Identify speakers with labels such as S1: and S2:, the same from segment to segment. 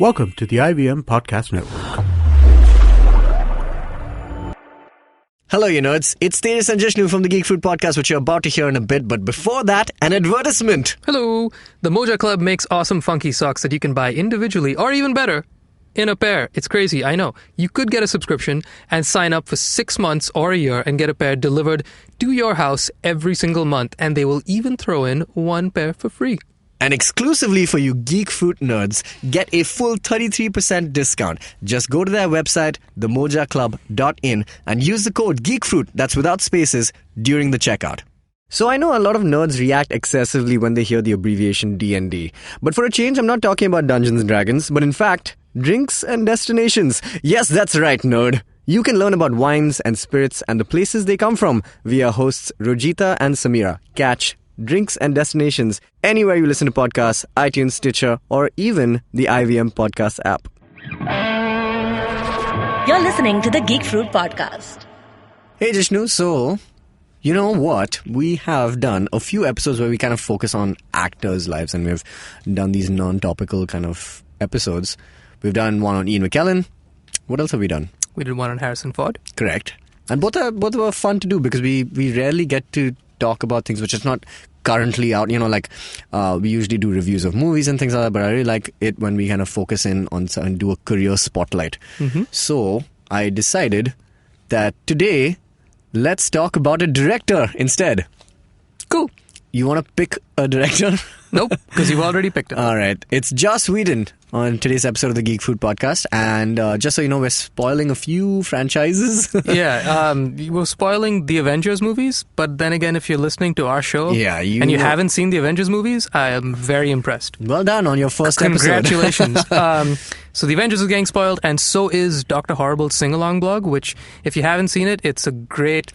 S1: Welcome to the IVM Podcast Network.
S2: Hello, you nerds. It's Tejas and Jishnu from the Geek Fruit podcast, which you're about to hear in a bit. But before that, an advertisement.
S3: Hello. The Moja Club makes awesome funky socks that you can buy individually or even better, in a pair. It's crazy, I know. You could get a subscription and sign up for 6 months or a year and get a pair delivered to your house every single month. And they will even throw in one pair for free.
S2: And exclusively for you Geek Fruit nerds, get a full 33% discount. Just go to their website, themojaclub.in, and use the code GeekFruit, that's without spaces, during the checkout. So I know a lot of nerds react excessively when they hear the abbreviation D&D. But for a change, I'm not talking about Dungeons & Dragons, but in fact, drinks and destinations. Yes, that's right, nerd. You can learn about wines and spirits and the places they come from via hosts Rojita and Samira. Catch Drinks and Destinations anywhere you listen to podcasts, iTunes, Stitcher, or even the IVM podcast app.
S4: You're listening to the Geek Fruit podcast.
S2: Hey Jishnu, so you know what? We have done a few episodes where we kind of focus on actors' lives, and we've done these non-topical kind of episodes. We've done one on Ian McKellen. What else have we done?
S3: We did one on Harrison Ford.
S2: Correct. And both were fun to do because we rarely get to talk about things which is not currently out, like we usually do reviews of movies and things like that, but I really like it when we kind of focus in on and do a career spotlight. So I decided that today let's talk about a director instead.
S3: Cool.
S2: You want to pick a director?
S3: Nope, because you've already picked it.
S2: All right. It's Joss Whedon on today's episode of the Geek Fruit podcast. And just so you know, we're spoiling a few franchises.
S3: We're spoiling the Avengers movies. But then again, if you're listening to our show and you haven't seen the Avengers movies, I am very impressed.
S2: Well done on your first episode.
S3: Congratulations. So the Avengers is getting spoiled, and so is Dr. Horrible's sing-along blog, which, if you haven't seen it, it's a great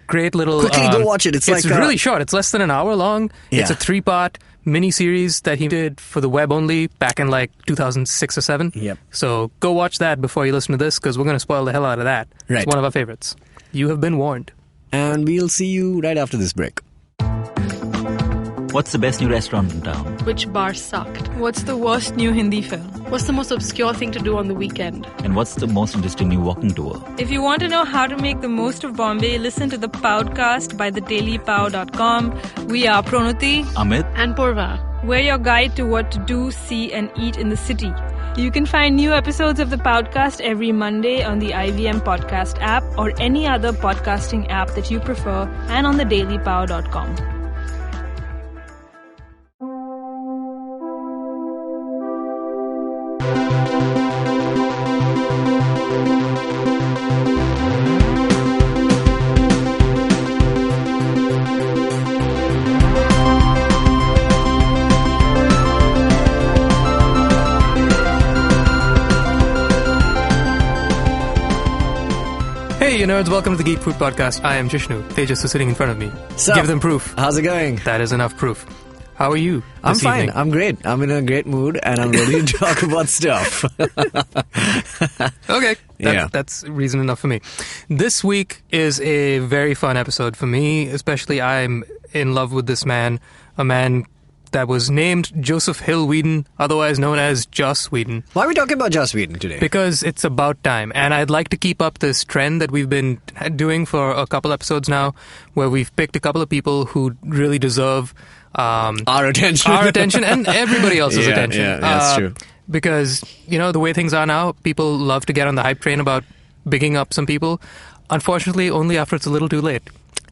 S3: little...
S2: Quickly go watch it. It's
S3: really short. It's less than an hour long.
S2: Yeah.
S3: It's a 3-part mini-series that he did for the web only back in 2006 or 7.
S2: Yep.
S3: So go watch that before you listen to this, because we're going to spoil the hell out of that.
S2: Right.
S3: It's one of our favorites. You have been warned.
S2: And we'll see you right after this break.
S5: What's the best new restaurant in town?
S6: Which bar sucked?
S7: What's the worst new Hindi film?
S6: What's the most obscure thing to do on the weekend?
S5: And what's the most interesting new walking tour?
S7: If you want to know how to make the most of Bombay, listen to the Podcast by thedailypow.com. We are Pronuti,
S5: Amit,
S6: and Purva.
S7: We're your guide to what to do, see, and eat in the city. You can find new episodes of the podcast every Monday on the IVM Podcast app or any other podcasting app that you prefer, and on thedailypow.com.
S3: Hey, you nerds, welcome to the Geek Fruit podcast. I am Jishnu. Tejas is sitting in front of me.
S2: Sup?
S3: Give them proof.
S2: How's it going?
S3: That is enough proof. How are you
S2: I'm
S3: this
S2: fine.
S3: evening?
S2: I'm great. I'm in a great mood, and I'm ready to talk about stuff.
S3: Okay,
S2: Yeah.
S3: that's reason enough for me. This week is a very fun episode for me, especially I'm in love with this man, a man that was named Joseph Hill Whedon, otherwise known as Joss Whedon.
S2: Why are we talking about Joss Whedon today?
S3: Because it's about time, and I'd like to keep up this trend that we've been doing for a couple episodes now, where we've picked a couple of people who really deserve
S2: our attention.
S3: Our attention and everybody else's attention.
S2: Yeah, that's true.
S3: Because, the way things are now, people love to get on the hype train about bigging up some people. Unfortunately, only after it's a little too late.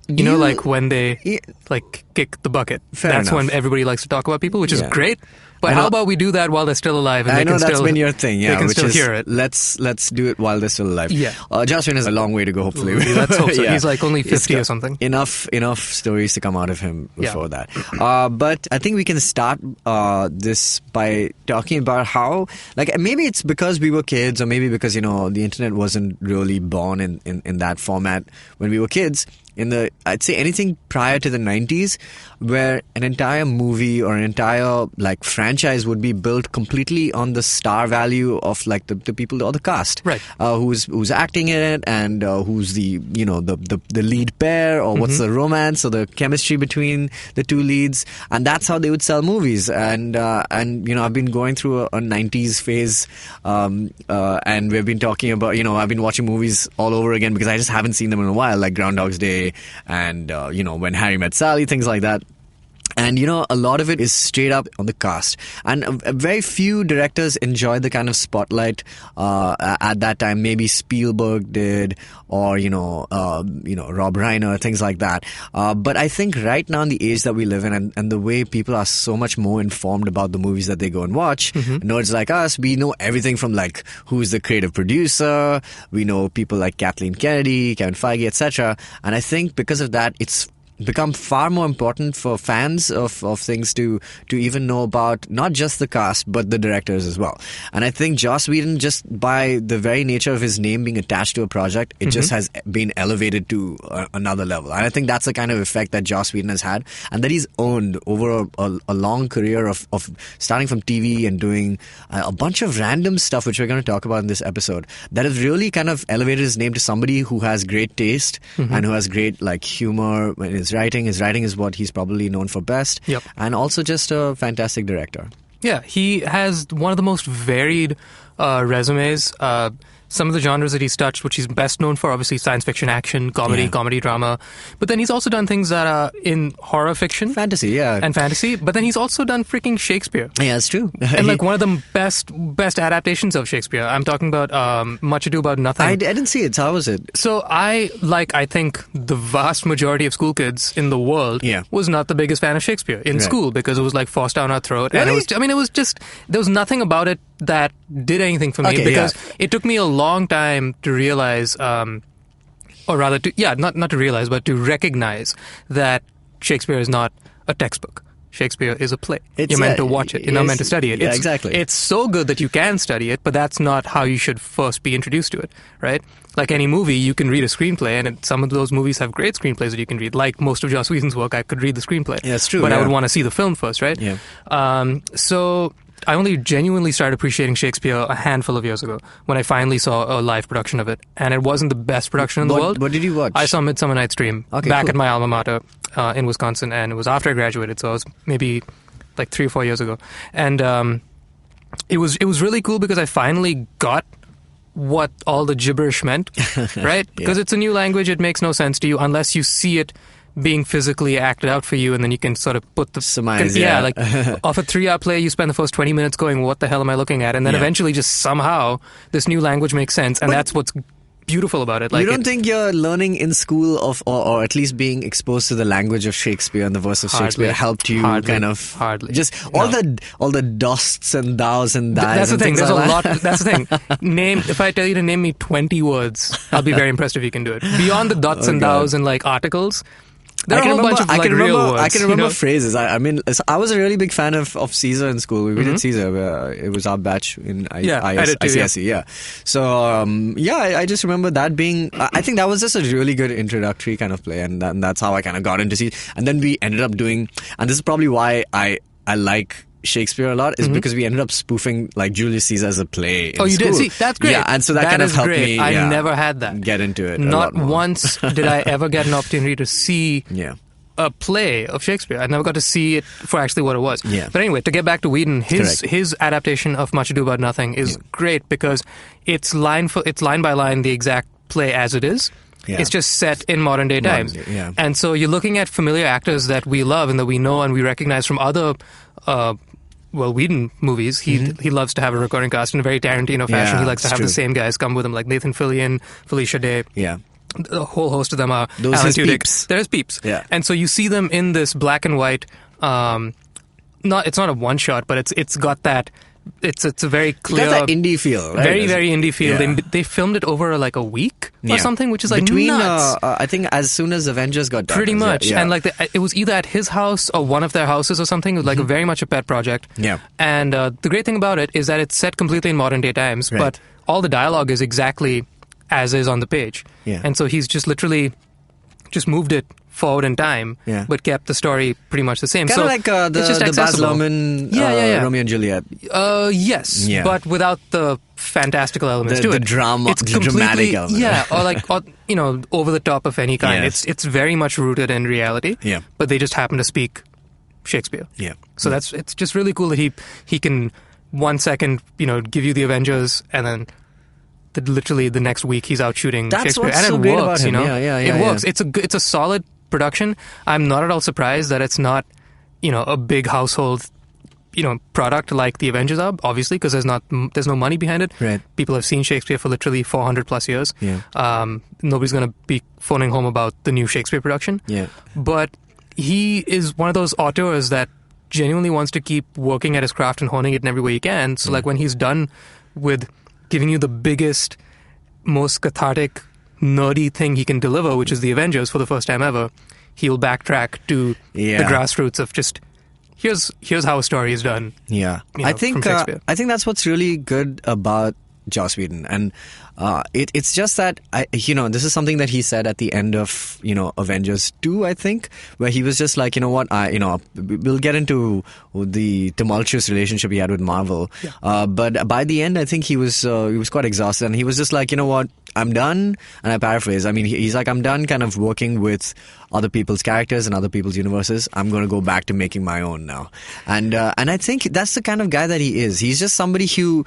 S3: Like when they kick the bucket.
S2: Fair
S3: That's
S2: enough.
S3: when everybody likes to talk about people, which is
S2: Yeah.
S3: great. But how about we do that while they're still alive? And
S2: I
S3: they
S2: know
S3: can
S2: that's
S3: still,
S2: been your thing, yeah.
S3: They can
S2: which
S3: still
S2: is,
S3: hear it.
S2: Let's do it while they're still alive.
S3: Yeah.
S2: Joss Whedon has a long way to go, hopefully.
S3: Let's hope so.
S2: Yeah.
S3: He's only
S2: He's
S3: 50
S2: got
S3: or something.
S2: Enough stories to come out of him before that. But I think we can start this by talking about how, maybe it's because we were kids, or maybe because, the internet wasn't really born in that format when we were kids. I'd say anything prior to the 90s, where an entire movie or an entire like franchise would be built completely on the star value of like the people or the cast,
S3: right?
S2: Who's acting in it, and who's the the lead pair, or what's the romance or the chemistry between the two leads, and that's how they would sell movies. And I've been going through a 90s phase, and we've been talking about I've been watching movies all over again because I just haven't seen them in a while, like Groundhog's Day and When Harry Met Sally, things like that. And, a lot of it is straight up on the cast. And very few directors enjoyed the kind of spotlight at that time. Maybe Spielberg did, or, Rob Reiner, things like that. But I think right now in the age that we live in, and the way people are so much more informed about the movies that they go and watch, nerds like us, we know everything from like who's the creative producer. We know people like Kathleen Kennedy, Kevin Feige, etc. And I think because of that, it's become far more important for fans of things to even know about not just the cast but the directors as well. And I think Joss Whedon, just by the very nature of his name being attached to a project, it just has been elevated to another level. And I think that's the kind of effect that Joss Whedon has had, and that he's earned over a long career of starting from TV and doing a bunch of random stuff, which we're going to talk about in this episode, that has really kind of elevated his name to somebody who has great taste and who has great like humor in his writing. His writing is what he's probably known for best.
S3: Yep.
S2: And also just a fantastic director.
S3: Yeah, he has one of the most varied resumes. Some of the genres that he's touched, which he's best known for, obviously science fiction, action, comedy drama. But then he's also done things that are in horror fiction.
S2: Fantasy, yeah.
S3: And fantasy. But then he's also done freaking Shakespeare.
S2: Yeah, that's true.
S3: And like one of the best adaptations of Shakespeare. I'm talking about Much Ado About Nothing.
S2: I didn't see it. How was it?
S3: So I think the vast majority of school kids in the world was not the biggest fan of Shakespeare in school, because it was like forced down our throat.
S2: Really?
S3: And it was just, there was nothing about it that did anything for me, because it took me a long time to realize, or rather not to realize, but to recognize that Shakespeare is not a textbook. Shakespeare is a play. You're meant to watch it. You're not meant to study it.
S2: Yeah, exactly.
S3: It's so good that you can study it, but that's not how you should first be introduced to it, right? Like any movie, you can read a screenplay, and some of those movies have great screenplays that you can read. Like most of Joss Whedon's work, I could read the screenplay.
S2: Yeah, that's true.
S3: But I would want to see the film first, right?
S2: Yeah.
S3: So I only genuinely started appreciating Shakespeare a handful of years ago, when I finally saw a live production of it. And it wasn't the best production in the world.
S2: What did you watch?
S3: I saw Midsummer Night's Dream back at my alma mater in Wisconsin, and it was after I graduated, so it was maybe like 3 or 4 years ago. And it was really cool because I finally got what all the gibberish meant, right? Because it's a new language, it makes no sense to you unless you see it being physically acted out for you, and then you can sort of put the
S2: surmise.
S3: Like off a 3-hour play, you spend the first 20 minutes going, what the hell am I looking at? And then eventually just somehow this new language makes sense, and that's what's beautiful about it. Like,
S2: you don't think you're learning in school or at least being exposed to the language of Shakespeare and the verse of Shakespeare helped you
S3: hardly.
S2: Just all the dosts and thous and thys.
S3: That's the thing. There's
S2: like
S3: a lot. That's the thing. If I tell you to name me 20 words, I'll be very impressed if you can do it. Beyond the dots and thous and like articles, there are a whole bunch of like real words.
S2: I can remember phrases. I mean, I was a really big fan of Caesar in school. We did Caesar. It was our batch in ICSE. Yeah. So I just remember that being. I think that was just a really good introductory kind of play, and that's how I kind of got into Caesar. And then we ended up doing, and this is probably why I like Shakespeare a lot, is because we ended up spoofing like Julius Caesar as a play in school.
S3: You did? See, that's great.
S2: Yeah, and so that kind of helped me.
S3: I never had that.
S2: Get into it.
S3: Not once did I ever get an opportunity to see a play of Shakespeare. I never got to see it for actually what it was.
S2: Yeah.
S3: But anyway, to get back to Whedon, his adaptation of Much Ado About Nothing is great because it's line by line the exact play as it is. Yeah. It's just set in modern day times. And so you're looking at familiar actors that we love and that we know and we recognize from other Whedon movies. He loves to have a recurring cast in a very Tarantino fashion. He likes to have the same guys come with him, like Nathan Fillion, Felicia Day.
S2: Yeah.
S3: A whole host of them are
S2: those
S3: Alan
S2: his
S3: Tudyk.
S2: peeps.
S3: There's peeps.
S2: Yeah.
S3: And so you see them in this black and white, it's not a one shot, but it's got that. It's a very clear,
S2: got that indie feel, right?
S3: Very, very indie feel. Yeah. They filmed it over like a week or something, which is like
S2: between
S3: nuts.
S2: I think as soon as Avengers got done,
S3: pretty much. And like it was either at his house or one of their houses or something. It was like very much a pet project.
S2: Yeah.
S3: And the great thing about it is that it's set completely in modern day times, but all the dialogue is exactly as is on the page.
S2: Yeah.
S3: And so he's just literally just moved it forward in time, but kept the story pretty much the same.
S2: Kind of like
S3: it's just
S2: the Baz
S3: accessible.
S2: Luhrmann Romeo and Juliet.
S3: Yes, but without the fantastical elements to
S2: the
S3: it.
S2: drama,
S3: It's
S2: the dramatic element.
S3: Yeah, or over the top of any kind.
S2: Yes.
S3: It's very much rooted in reality.
S2: Yeah.
S3: But they just happen to speak Shakespeare.
S2: Yeah.
S3: So it's just really cool that he can 1 second give you the Avengers and then literally the next week he's out shooting Shakespeare,
S2: what's
S3: and
S2: so
S3: it
S2: great
S3: works.
S2: about him.
S3: It works. It's a solid production. I'm not at all surprised that it's not a big household product like the Avengers are, obviously, because there's no money behind it.
S2: Right.
S3: People have seen Shakespeare for literally 400 plus years.
S2: Yeah.
S3: Nobody's going to be phoning home about the new Shakespeare production.
S2: Yeah.
S3: But he is one of those auteurs that genuinely wants to keep working at his craft and honing it in every way he can. So like when he's done with giving you the biggest, most cathartic, nerdy thing he can deliver, which is the Avengers for the first time ever, he'll backtrack to the grassroots of just here's how a story is done.
S2: Yeah,
S3: I think
S2: that's what's really good about Joss Whedon, and it's just that this is something that he said at the end of Avengers 2, I think, where he was just like, we'll get into the tumultuous relationship he had with Marvel, but by the end I think he was quite exhausted, and he was just like, I'm done, and I paraphrase. I mean, he's like, I'm done kind of working with other people's characters and other people's universes. I'm going to go back to making my own now, and I think that's the kind of guy that he is. He's just somebody who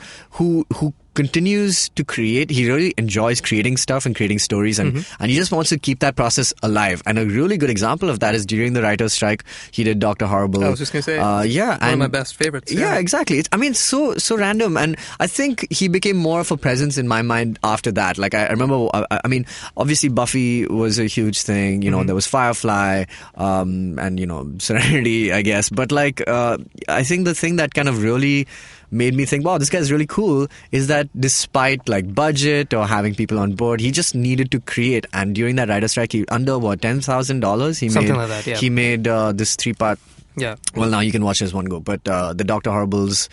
S2: continues to create. He really enjoys creating stuff and creating stories, and he just wants to keep that process alive. And a really good example of that is during the writer's strike, he did Dr. Horrible.
S3: I was just going to say, one of my best favorites.
S2: Yeah, exactly. So random, and I think he became more of a presence in my mind after that. Like I remember, I mean, obviously Buffy was a huge thing. There was Firefly, and Serenity, I guess. But like, I think the thing that kind of really made me think, wow, this guy's really cool, is that despite like budget or having people on board, he just needed to create. And during that writer's strike, under $10,000 he made this 3-part.
S3: Yeah.
S2: Well, now you can watch this one go, but the Dr. Horrible's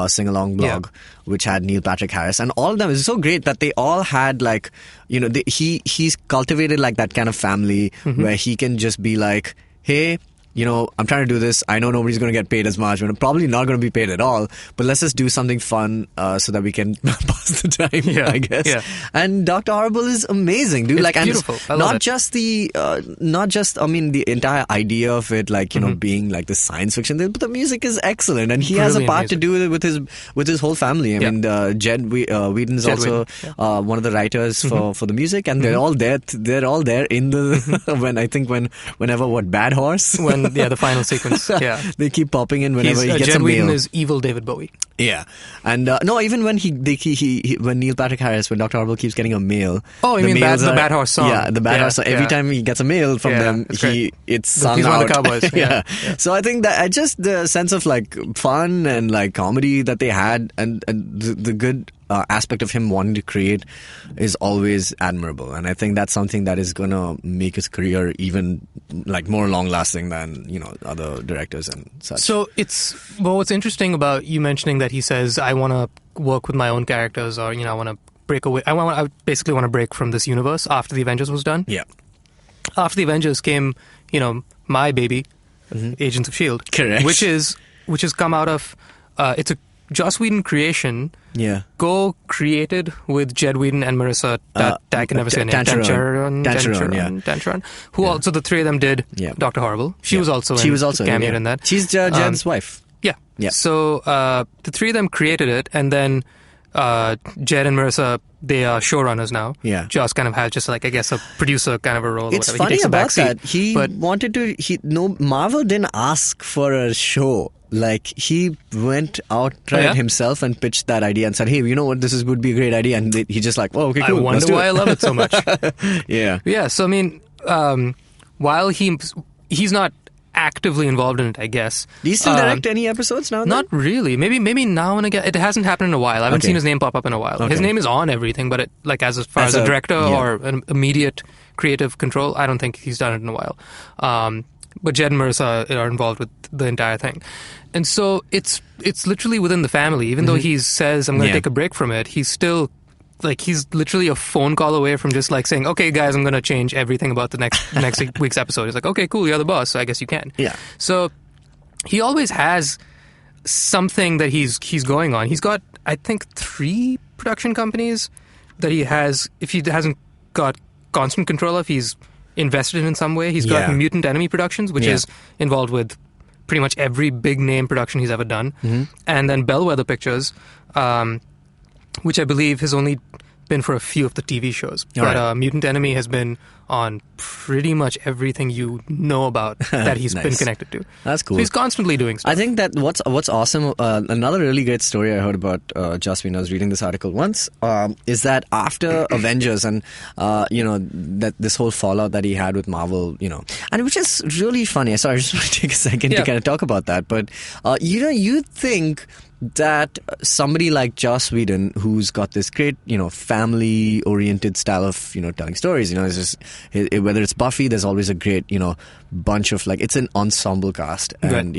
S2: sing-along blog, which had Neil Patrick Harris, and all of them is so great that they all had like, he's cultivated like that kind of family where he can just be like, hey, I'm trying to do this. I know nobody's going to get paid as much. We're probably not going to be paid at all. But let's just do something fun so that we can pass the time, I guess. Yeah. And Dr. Horrible is amazing, dude.
S3: It's beautiful. I love
S2: it. The entire idea of it, like, being like the science fiction thing, but the music is excellent. And he has a part to do with his whole family. I mean, Whedon is also one of the writers for the music. And they're all there. They're all there in the, whenever Bad Horse?
S3: The final sequence. Yeah,
S2: they keep popping in whenever he gets
S3: Jed
S2: a mail.
S3: Whedon is evil David Bowie.
S2: Yeah, and no, even when when Neil Patrick Harris, when Dr. Horrible keeps getting a mail.
S3: Oh, you mean the Bad Horse song?
S2: Yeah, the Bad Horse song. Every time he gets a mail from them, it's sung
S3: he's
S2: out.
S3: One of the Cowboys. Yeah.
S2: So I think that just the sense of like fun and like comedy that they had, and the good aspect of him wanting to create is always admirable, and I think that's something that is gonna make his career even like more long lasting than other directors and such.
S3: So what's interesting about you mentioning that he says, I want to work with my own characters, or I want to break away. I basically want to break from this universe after the Avengers was done.
S2: Yeah.
S3: After the Avengers came, my baby, Agents of S.H.I.E.L.D.
S2: Correct.
S3: Which has come out of it's a Joss Whedon creation.
S2: Yeah.
S3: Co-created with Jed Whedon and Marissa. I can never say her name. Tancharoen. Who also, the three of them did Dr. Horrible. She was also cameoed in that.
S2: She's Jed's wife.
S3: Yeah. So the three of them created it, and then Jed and Marissa, they are showrunners now.
S2: Yeah.
S3: Joss kind of has just like, I guess, a producer kind of a role.
S2: It's
S3: or
S2: funny about that.
S3: But
S2: Marvel didn't ask for a show. Like, he went outright himself and pitched that idea and said, hey, you know what, would be a great idea. And he just like, oh, okay, cool.
S3: I wonder why I love it so much.
S2: Yeah.
S3: Yeah, so I mean, while he's not actively involved in it, I guess.
S2: Do you still direct any episodes now?
S3: Not really. Maybe now and again. It hasn't happened in a while. I haven't seen his name pop up in a while. Okay. His name is on everything, but as far as a director or an immediate creative control, I don't think he's done it in a while. But Jed and Marissa are involved with the entire thing. And so it's literally within the family. Even though he says, I'm going to take a break from it, he's still he's literally a phone call away from just like saying, "Okay, guys, I'm going to change everything about the next week's episode." He's like, "Okay, cool, you're the boss, so I guess you can."
S2: Yeah.
S3: So he always has something that he's going on. He's got, I think, 3 production companies that he has. If he hasn't got constant control of, he's invested in some way. He's got Mutant Enemy Productions, which is involved with pretty much every big name production he's ever done, and then Bellwether Pictures, which I believe has only been for a few of the TV shows. But Mutant Enemy has been on pretty much everything you know about that he's been connected to.
S2: That's cool.
S3: So he's constantly doing stuff.
S2: I think that what's awesome, another really great story I heard about Joss Whedon, I was reading this article once, is that after Avengers and, that this whole fallout that he had with Marvel, and which is really funny. Sorry, I just want to take a second to kind of talk about that. But, you'd think that somebody like Joss Whedon, who's got this great, family-oriented style of, telling stories, it's just, whether it's Buffy, there's always a great, bunch of, it's an ensemble cast. And,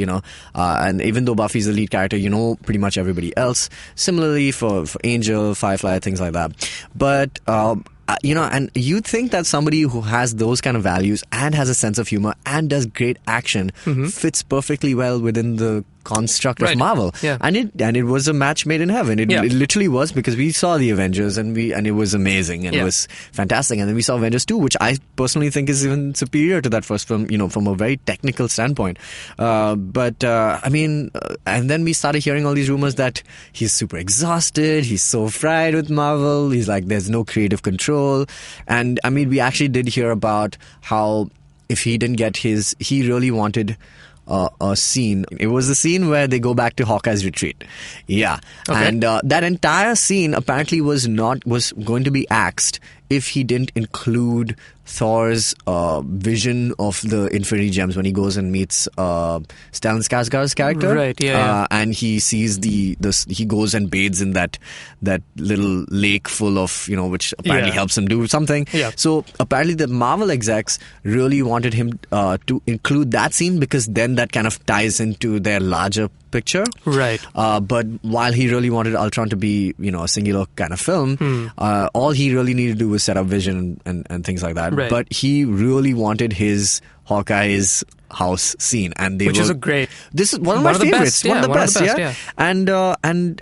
S2: and even though Buffy's the lead character, pretty much everybody else. Similarly for Angel, Firefly, things like that. But, and you think that somebody who has those kind of values and has a sense of humor and does great action fits perfectly well within the construct of Marvel.
S3: Yeah.
S2: And it was a match made in heaven. It literally was, because we saw the Avengers and it was amazing and it was fantastic. And then we saw Avengers 2, which I personally think is even superior to that first film, from a very technical standpoint. And then we started hearing all these rumors that he's super exhausted, he's so fried with Marvel, he's like, there's no creative control. And we actually did hear about how if he didn't get he really wanted a scene. It was the scene where they go back to Hawkeye's retreat. Yeah. Okay. And that entire scene apparently was going to be axed if he didn't include Thor's vision of the Infinity Gems when he goes and meets Stellan Skarsgård's character.
S3: Right, yeah.
S2: And he sees he goes and bathes in that little lake full of, which apparently helps him do something. Yeah. So apparently the Marvel execs really wanted him to include that scene, because then that kind of ties into their larger picture.
S3: Right.
S2: But while he really wanted Ultron to be, a singular kind of film, all he really needed to do was set up vision and things like that.
S3: Right.
S2: But he really wanted his Hawkeye's house scene, and
S3: which is a great.
S2: This is one of my favorites.
S3: Best, one of the best. Yeah.
S2: And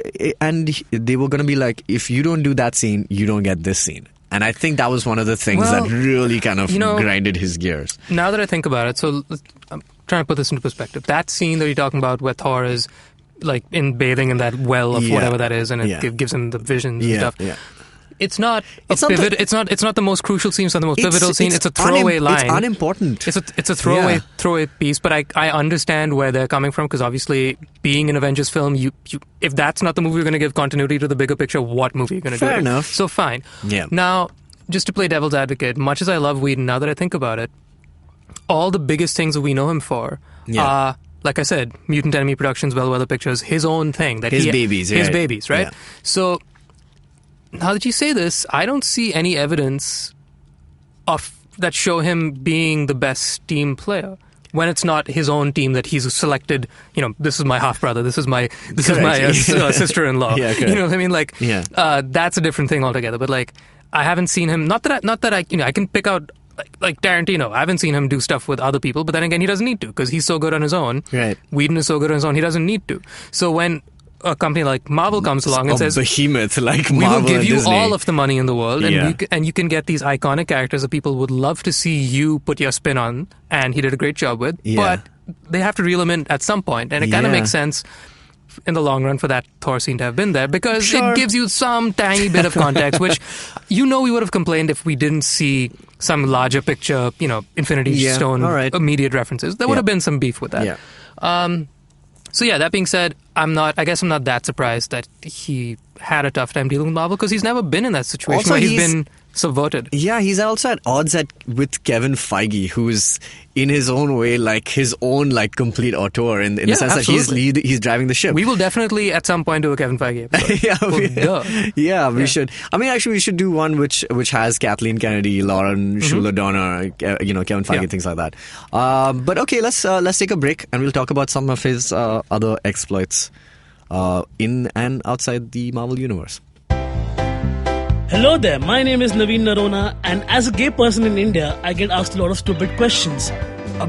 S2: they were going to be like, if you don't do that scene, you don't get this scene. And I think that was one of the things that really kind of grinded his gears.
S3: Now that I think about it, so I'm trying to put this into perspective. That scene that you're talking about where Thor is bathing in that well of whatever that is, and it gives him the visions and stuff. Yeah. It's not pivot. It's not the most crucial scene. It's not the most pivotal scene. It's a throwaway line.
S2: It's unimportant.
S3: It's a throwaway piece. But I understand where they're coming from, because obviously, being an Avengers film, you if that's not the movie you're going to give continuity to the bigger picture, what movie are you going to do?
S2: Fair enough.
S3: So fine.
S2: Yeah.
S3: Now, just to play devil's advocate, much as I love Whedon, now that I think about it, all the biggest things that we know him for are, like I said, Mutant Enemy Productions, Bellwether Pictures, his own thing. His babies, right?
S2: Yeah.
S3: So, now that you say this, I don't see any evidence that show him being the best team player when it's not his own team that he's selected. This is my half brother. This is my sister-in-law.
S2: Yeah,
S3: you know what I mean? That's a different thing altogether. But I haven't seen him. Not that I can pick out. Like Tarantino, I haven't seen him do stuff with other people. But then again, he doesn't need to, because he's so good on his own.
S2: Right.
S3: Whedon is so good on his own. He doesn't need to. So when a company like Marvel comes along and says,
S2: behemoth like
S3: we
S2: Marvel
S3: will give you
S2: Disney.
S3: all of the money in the world, and you can get these iconic characters that people would love to see you put your spin on, and he did a great job with.
S2: Yeah.
S3: But they have to reel him in at some point, and it kind of makes sense in the long run for that Thor scene to have been there, because it gives you some tiny bit of context, which we would have complained if we didn't see some larger picture, Infinity Stone immediate references. There would have been some beef with that.
S2: Yeah.
S3: So that being said, I guess I'm not that surprised that he had a tough time dealing with Marvel, because he's never been in that situation
S2: also,
S3: where he's been subverted.
S2: Yeah, he's also at odds with Kevin Feige, who's in his own way his own complete auteur in the sense
S3: absolutely.
S2: that he's driving the ship.
S3: We will definitely at some point do a Kevin Feige episode.
S2: We should. Actually, we should do one which has Kathleen Kennedy, Lauren Schuler Donner, Kevin Feige, things like that. But okay, let's take a break and we'll talk about some of his other exploits in and outside the Marvel universe.
S8: Hello there, my name is Naveen Narona, and as a gay person in India, I get asked a lot of stupid questions.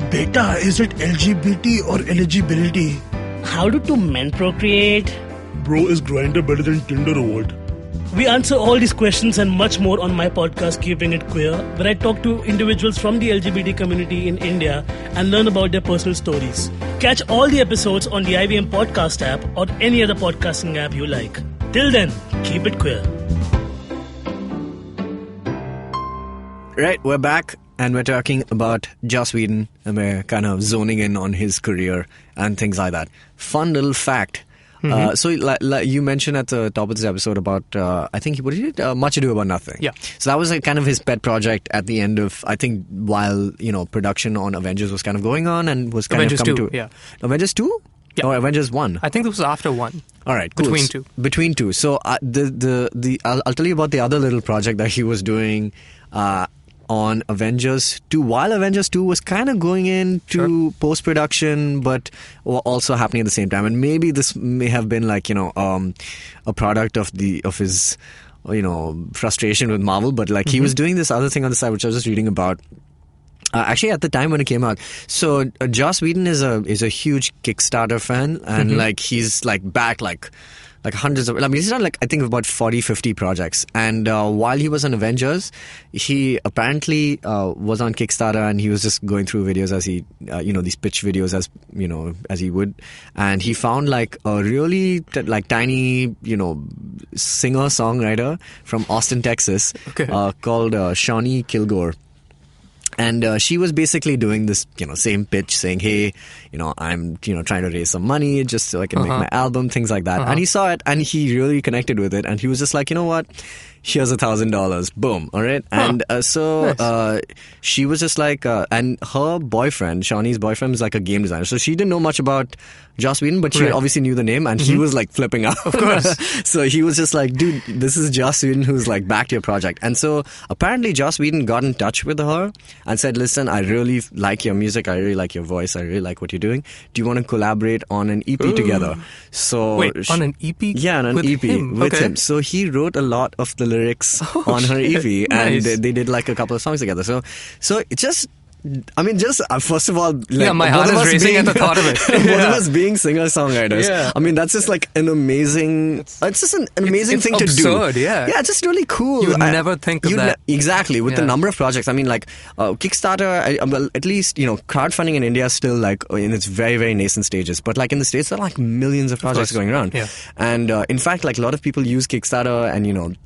S9: Beta, is it LGBT or eligibility?
S8: How do two men procreate?
S9: Bro, is Grindr better than Tinder or what?
S8: We answer all these questions and much more on my podcast, Keeping It Queer, where I talk to individuals from the LGBT community in India and learn about their personal stories. Catch all the episodes on the IVM podcast app or any other podcasting app you like. Till then, keep it queer.
S2: Right, we're back and we're talking about Joss Whedon and we're kind of zoning in on his career and things like that. Fun little fact. So like you mentioned at the top of this episode about, I think, what did you Much Ado About Nothing.
S3: Yeah.
S2: So that was like kind of his pet project at the end of, I think, while, production on Avengers was kind of going on and was kind
S3: Avengers
S2: of coming
S3: 2, yeah.
S2: Avengers 2?
S3: Yeah.
S2: Or Avengers 1?
S3: I think this was after 1.
S2: All right, cool.
S3: Between 2.
S2: Between 2. So I'll tell you about the other little project that he was doing on Avengers 2, while Avengers 2 was kind of going into post-production, but also happening at the same time. And maybe this may have been like, a product of his, frustration with Marvel, but like he was doing this other thing on the side, which I was just reading about. Actually, at the time when it came out, so Joss Whedon is a huge Kickstarter fan, and like he's like back like hundreds of, he's done like I think about 40-50 projects. And while he was on Avengers, he apparently was on Kickstarter and he was just going through videos as he these pitch videos as he would, and he found like a really tiny singer songwriter from Austin, Texas, called Shawnee Kilgore. And she was basically doing this, same pitch, saying, hey, I'm, trying to raise some money just so I can make my album, things like that. And he saw it and he really connected with it. And he was just like, you know what? Here's $1,000. Boom. All right. And so she was just like, and her boyfriend, Shawnee's boyfriend, is like a game designer. So she didn't know much about Joss Whedon, but she obviously knew the name, and he was like flipping out.
S3: Of course.
S2: So he was just like, dude, this is Joss Whedon who's like backed your project. And so apparently Joss Whedon got in touch with her and said, listen, I really like your music. I really like your voice. I really like what you're doing. Do you want to collaborate on an EP together? So
S3: wait, on an EP?
S2: Yeah, on an
S3: with
S2: EP
S3: him?
S2: with him. So he wrote a lot of the lyrics on her EP, and
S3: Nice.
S2: they did like a couple of songs together. So it just, first of all, like,
S3: my heart is racing at the thought of it.
S2: both of us being singer-songwriters.
S3: Yeah.
S2: That's just like an amazing, it's just an amazing thing to do.
S3: It's absurd, yeah.
S2: Yeah, it's just really cool.
S3: You would never think of that.
S2: Exactly, with the number of projects. Kickstarter, at least, crowdfunding in India is still like in its very, very nascent stages. But like in the States, there are like millions of projects going around.
S3: Yeah.
S2: And in fact, like a lot of people use Kickstarter and,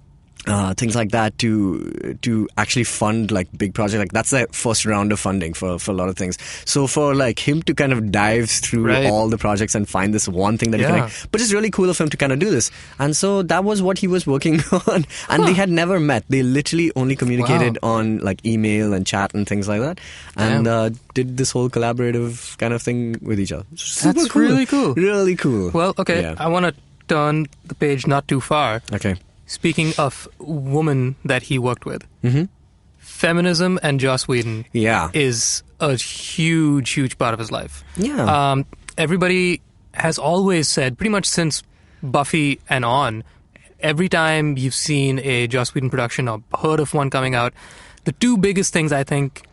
S2: things like that to actually fund like big projects. Like that's the first round of funding for a lot of things. So for like him to kind of dive through all the projects and find this one thing that he can, but it's really cool of him to kind of do this. And so that was what he was working on. And they had never met. They literally only communicated on like email and chat and things like that. And did this whole collaborative kind of thing with each other.
S3: That's cool. Really cool.
S2: Really cool.
S3: Well, okay. Yeah. I want to turn the page not too far.
S2: Okay.
S3: Speaking of women that he worked with, feminism and Joss Whedon is a huge, huge part of his life.
S2: Yeah.
S3: Everybody has always said, pretty much since Buffy and on, every time you've seen a Joss Whedon production or heard of one coming out, the two biggest things I think,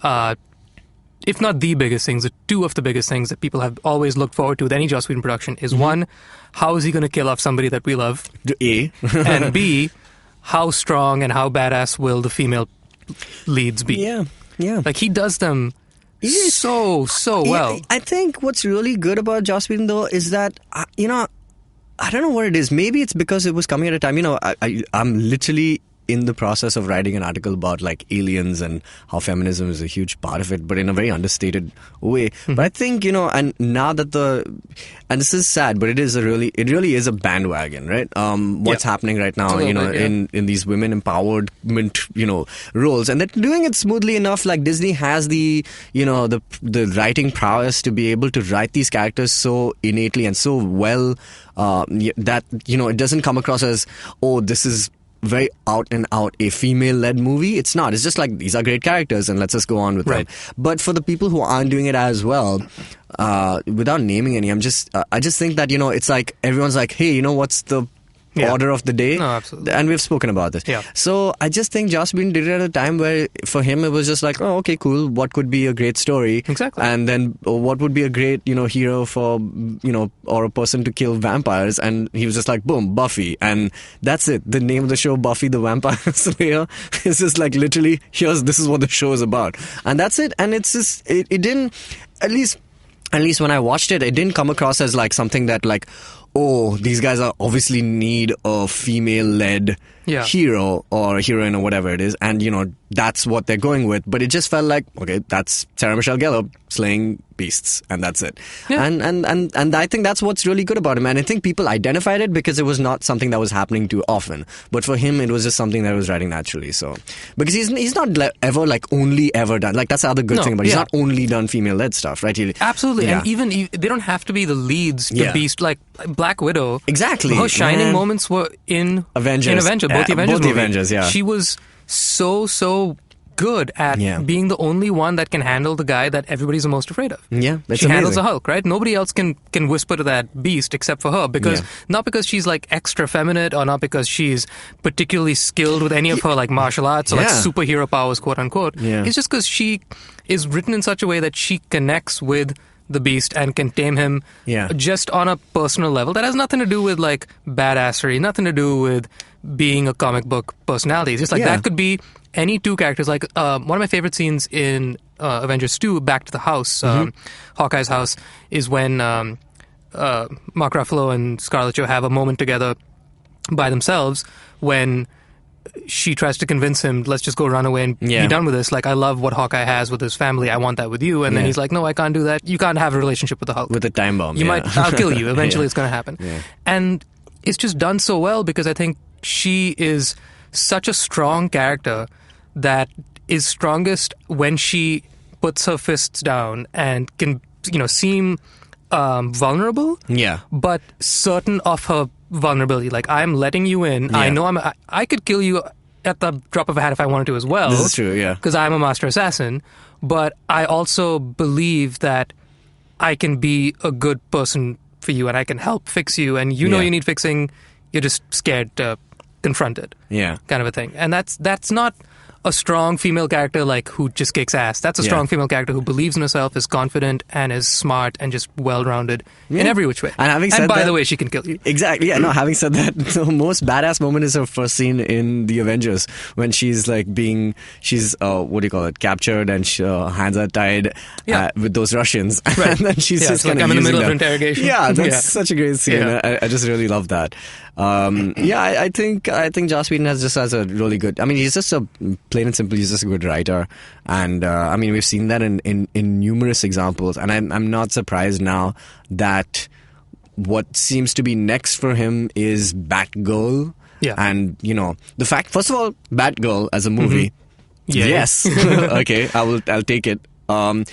S3: if not the biggest things, the two of the biggest things that people have always looked forward to with any Joss Whedon production is one, how is he going to kill off somebody that we love?
S2: A.
S3: And B, how strong and how badass will the female leads be?
S2: Yeah.
S3: Like he does them so well.
S2: I think what's really good about Joss Whedon though is that, I don't know what it is. Maybe it's because it was coming at a time, I'm literally in the process of writing an article about like aliens and how feminism is a huge part of it, but in a very understated way. But I think, and now that and this is sad, but it really is a bandwagon, right? What's happening right now, in these women empowerment, roles, and they're doing it smoothly enough. Like Disney has the writing prowess to be able to write these characters so innately and so well, that, it doesn't come across as, oh, this is very out and out a female-led movie. It's not. It's just like, these are great characters and let's just go on with them. But for the people who aren't doing it as well, without naming any, I just think that, it's like everyone's like, hey, what's the order of the day.
S3: No, absolutely.
S2: And we've spoken about this.
S3: Yeah.
S2: So I just think Joss Whedon did it at a time where for him it was just like, oh, okay, cool. What could be a great story?
S3: Exactly.
S2: And then what would be a great, hero for, or a person to kill vampires? And he was just like, boom, Buffy. And that's it. The name of the show, Buffy the Vampire Slayer, is just like literally, this is what the show is about. And that's it. And it's just, it didn't, at least when I watched it, it didn't come across as like something that like, oh, these guys are obviously need a female-led hero or heroine or whatever it is, and that's what they're going with. But it just felt like, okay, that's Sarah Michelle Gellar slaying beasts, and that's it. Yeah. And I think that's what's really good about him. And I think people identified it because it was not something that was happening too often. But for him, it was just something that was writing naturally. So because he's not ever like only ever done, like that's the other good thing. But he's not only done female-led stuff, right?
S3: Absolutely, and even they don't have to be the leads to Beast, like Black Widow.
S2: Exactly.
S3: Her shining moments were in
S2: Avengers.
S3: Both the Avengers movies.
S2: Avengers, yeah.
S3: She was so good at being the only one that can handle the guy that everybody's the most afraid of.
S2: Yeah, that's
S3: she
S2: amazing.
S3: handles the Hulk, right? Nobody else can whisper to that beast except for her, because not because she's like extra feminine or not because she's particularly skilled with any of her like martial arts or like superhero powers, quote unquote.
S2: Yeah.
S3: It's just because she is written in such a way that she connects with the beast and can tame him just on a personal level. That has nothing to do with like badassery, nothing to do with being a comic book personality. It's just like that could be any two characters. Like one of my favorite scenes in Avengers 2, Back to the House, Hawkeye's house, is when Mark Ruffalo and Scarlett Jo have a moment together by themselves when she tries to convince him, let's just go run away and be done with this. Like, I love what Hawkeye has with his family. I want that with you. And then he's like, no, I can't do that. You can't have a relationship with the Hulk.
S2: With a time bomb.
S3: I'll kill you. Eventually it's going to happen. Yeah. And it's just done so well because I think she is such a strong character that is strongest when she puts her fists down and can, seem vulnerable. Yeah. But certain of her vulnerability. Like, I'm letting you in. Yeah. I know I could kill you at the drop of a hat if I wanted to as well.
S2: This is true, yeah.
S3: Because I'm a master assassin. But I also believe that I can be a good person for you and I can help fix you. And you know you need fixing. You're just scared to confront it. Yeah. Kind of a thing. And that's not a strong female character like who just kicks ass. That's a strong female character who believes in herself, is confident, and is smart and just well-rounded in every which way. And by the way, she can kill you.
S2: Exactly. Yeah. No. Having said that, the most badass moment is her first scene in The Avengers when she's like she's captured and her hands are tied with those Russians,
S3: right?
S2: And then she's just
S3: like I'm in the middle of interrogation.
S2: Yeah, that's such a great scene. Yeah. I just really love that. I think Joss Whedon has a really good. I mean, he's just plain and simple, he's just a good writer, and we've seen that in numerous examples, and I'm not surprised now that what seems to be next for him is Batgirl. Yeah, and the fact, first of all, Batgirl as a movie, yes, okay, I'll take it. And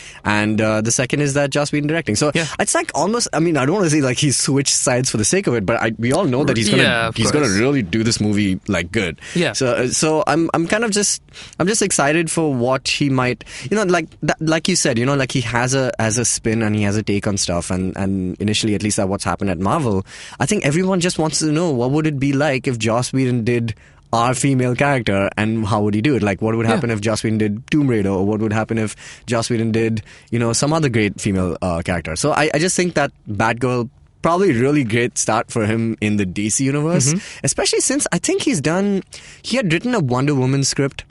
S2: the second is that Joss Whedon directing. So it's like almost, I mean, I don't want to say like he's switched sides for the sake of it, but we all know that he's gonna really do this movie like good. Yeah. So I'm kind of I'm just excited for what he might, like you said, like he has a spin and he has a take on stuff, and initially, at least that's what's happened at Marvel. I think everyone just wants to know what would it be like if Joss Whedon did our female character, and how would he do it? Like, what would happen if Joss Whedon did Tomb Raider, or what would happen if Joss Whedon did, some other great female character? So I just think that Batgirl, probably a really great start for him in the DC universe, especially since I think he had written a Wonder Woman script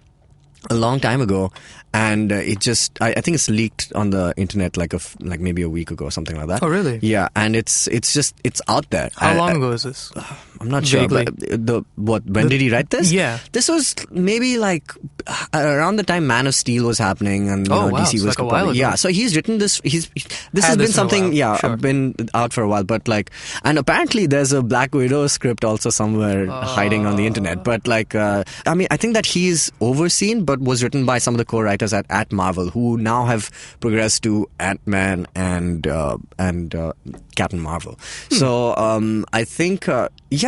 S2: a long time ago, and I think it's leaked on the internet like maybe a week ago or something like that.
S3: Oh, really?
S2: Yeah, and it's out there.
S3: How long ago is this?
S2: I'm not sure. But when did he write this?
S3: Yeah,
S2: this was maybe like around the time Man of Steel was happening, and DC was
S3: like a while ago.
S2: Yeah, so he's written this. This has been something. Been out for a while, but and apparently there's a Black Widow script also somewhere hiding on the internet. But I think that he's overseen, but was written by some of the co-writers at Marvel, who now have progressed to Ant-Man and Captain Marvel. So I think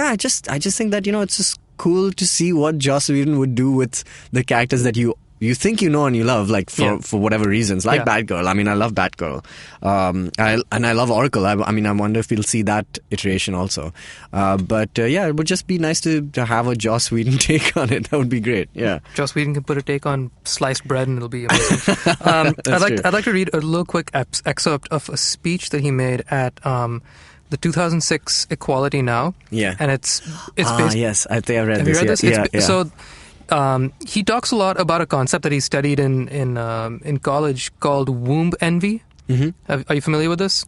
S2: I just think that it's just cool to see what Joss Whedon would do with the characters that you you think you know and you love, like for whatever reasons, like Batgirl. I mean, I love Batgirl. I love Oracle. I mean, I wonder if we'll see that iteration also. But it would just be nice to have a Joss Whedon take on it. That would be great. Yeah.
S3: Joss Whedon can put a take on sliced bread and it'll be amazing. I'd like to read a little quick excerpt of a speech that he made at the 2006 Equality Now.
S2: Yeah.
S3: And it's based...
S2: yes. I think I've read
S3: Have
S2: this.
S3: you read this?
S2: Yeah.
S3: So he talks a lot about a concept that he studied in college called womb envy. Mm-hmm. Are you familiar with this?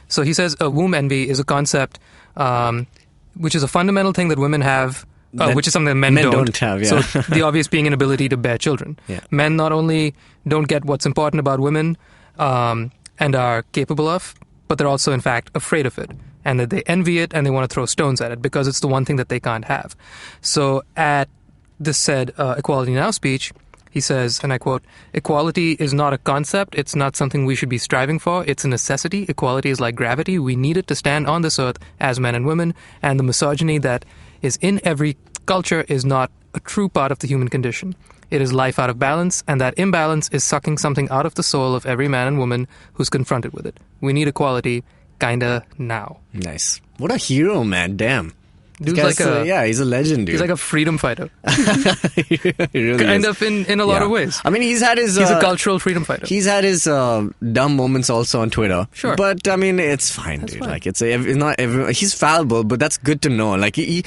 S3: So he says womb envy is a concept which is a fundamental thing that women have, which is something that men don't
S2: have. Yeah.
S3: So the obvious being an ability to bear children.
S2: Yeah.
S3: Men not only don't get what's important about women and are capable of, but they're also, in fact, afraid of it. And that they envy it and they want to throw stones at it because it's the one thing that they can't have. So at this said Equality Now speech, he says, and I quote, "Equality is not a concept. It's not something we should be striving for. It's a necessity. Equality is like gravity. We need it to stand on this earth as men and women. And the misogyny that is in every culture is not a true part of the human condition. It is life out of balance, and that imbalance is sucking something out of the soul of every man and woman who's confronted with it. We need equality, kinda now."
S2: Nice. What a hero, man. Damn.
S3: Dude's like
S2: he's a legend, dude.
S3: He's like a freedom fighter.
S2: He really
S3: kind
S2: is.
S3: of in a lot of ways.
S2: I mean, he's a
S3: cultural freedom fighter.
S2: He's had his dumb moments also on Twitter.
S3: Sure.
S2: But I mean, it's fine, dude.
S3: Fine.
S2: Like not everyone. He's fallible, but that's good to know. Like he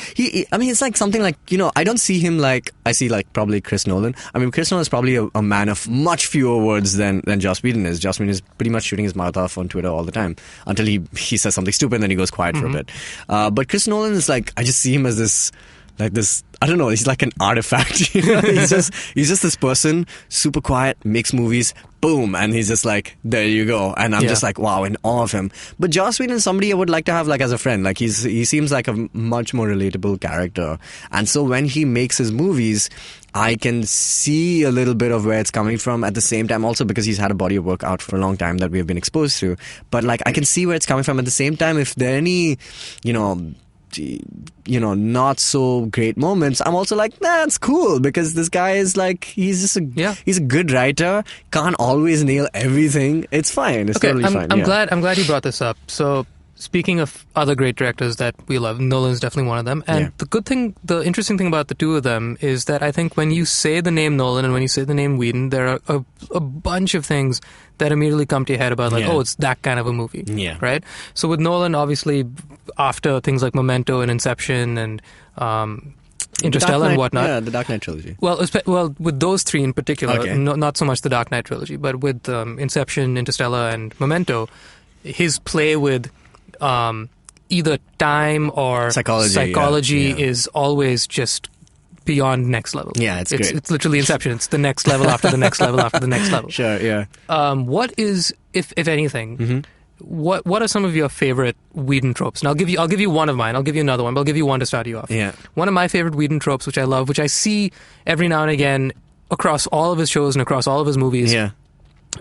S2: I mean, it's like something like, I don't see him like I see like probably Chris Nolan. I mean, Chris Nolan is probably a man of much fewer words than Joss Whedon is. Joss Whedon is pretty much shooting his mouth off on Twitter all the time until he says something stupid and then he goes quiet for a bit. But Chris Nolan is like, I just see him as this, I don't know, he's like an artifact. He's just this person, super quiet, makes movies, boom, and he's just like, there you go. And I'm just like, wow, in awe of him. But Joss Whedon is somebody I would like to have like as a friend. Like he seems like a much more relatable character. And so when he makes his movies, I can see a little bit of where it's coming from at the same time, also because he's had a body of work out for a long time that we have been exposed to. But like, I can see where it's coming from at the same time. If there are any, not so great moments, I'm also like, that's cool, because this guy is like, he's a good writer, can't always nail everything. It's fine. It's totally fine.
S3: I'm glad you brought this up. So speaking of other great directors that we love, Nolan's definitely one of them. And the interesting thing about the two of them is that I think when you say the name Nolan and when you say the name Whedon, there are a bunch of things that immediately come to your head about oh, it's that kind of a movie.
S2: Yeah.
S3: Right? So with Nolan, obviously, after things like Memento and Inception and Interstellar and whatnot.
S2: Yeah, the Dark Knight trilogy.
S3: Well, with those three in particular, not so much the Dark Knight trilogy, but with Inception, Interstellar, and Memento, his play with either time or psychology is always just beyond next level.
S2: Yeah, it's great.
S3: It's literally Inception. It's the next level after the next level after the next level.
S2: Sure, yeah.
S3: What is, if anything, what are some of your favorite Whedon tropes? And I'll give you one of mine. I'll give you another one, but I'll give you one to start you off.
S2: Yeah.
S3: One of my favorite Whedon tropes, which I love, which I see every now and again across all of his shows and across all of his movies.
S2: Yeah.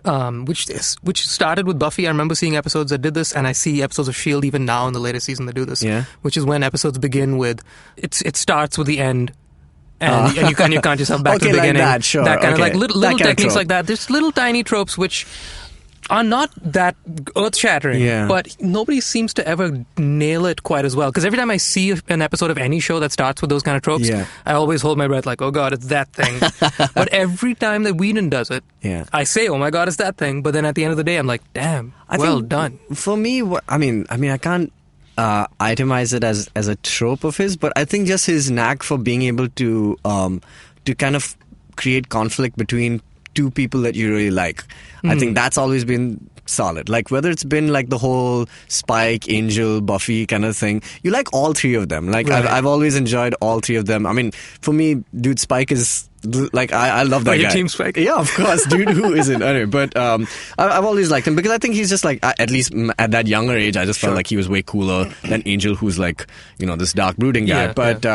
S3: Which started with Buffy. I remember seeing episodes that did this, and I see episodes of S.H.I.E.L.D. even now in the latest season that do this.
S2: Yeah.
S3: Which is when episodes begin with it starts with the end, and you can't yourself back to the beginning.
S2: Like that, sure.
S3: That kind of like little techniques
S2: trope.
S3: like that. There's little tiny tropes which are not that earth-shattering, but nobody seems to ever nail it quite as well. Because every time I see an episode of any show that starts with those kind of tropes, I always hold my breath like, oh God, it's that thing. But every time that Whedon does it, I say, oh my God, it's that thing. But then at the end of the day, I'm like, damn, well done.
S2: For me, I mean, I can't itemize it as a trope of his, but I think just his knack for being able to kind of create conflict between two people that you really like. I think that's always been solid. Like whether it's been like the whole Spike, Angel, Buffy kind of thing, you like all three of them. Like I've always enjoyed all three of them. I mean, for me, dude, Spike is like I love that guy.
S3: Your team Spike?
S2: Yeah, of course, dude. Who isn't? Anyway, but I've always liked him because I think he's just like at least at that younger age, I just felt like he was way cooler than Angel, who's like this dark brooding guy. But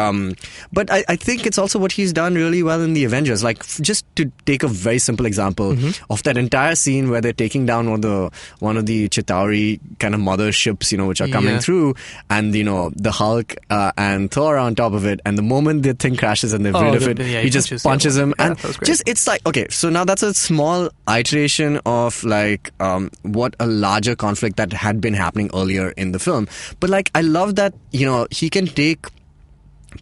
S2: I think it's also what he's done really well in the Avengers. Like just to take a very simple example of that entire scene where they're taking down one of the Chitauri kind of motherships, which are coming through, and the Hulk and Thor are on top of it, and the moment the thing crashes and they're rid of it, he just punches punches him,
S3: Yeah,
S2: and
S3: that was great.
S2: just it's like, okay, so now that's a small iteration of like what a larger conflict that had been happening earlier in the film. But like, I love that, you know, he can take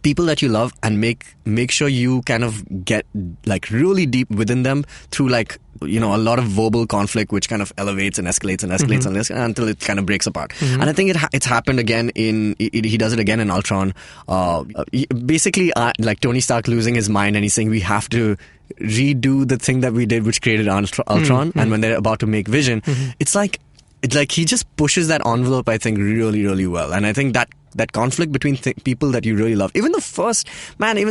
S2: people that you love and make sure you kind of get like really deep within them through like, you know, a lot of verbal conflict, which kind of elevates and escalates and escalates and escalates until it kind of breaks apart. And I think it's happened again he does it again in Ultron. Basically, like Tony Stark losing his mind, and he's saying we have to redo the thing that we did, which created Ultron. And when they're about to make Vision, it's like he just pushes that envelope, I think, really, really well. And I think that conflict between people that you really love, even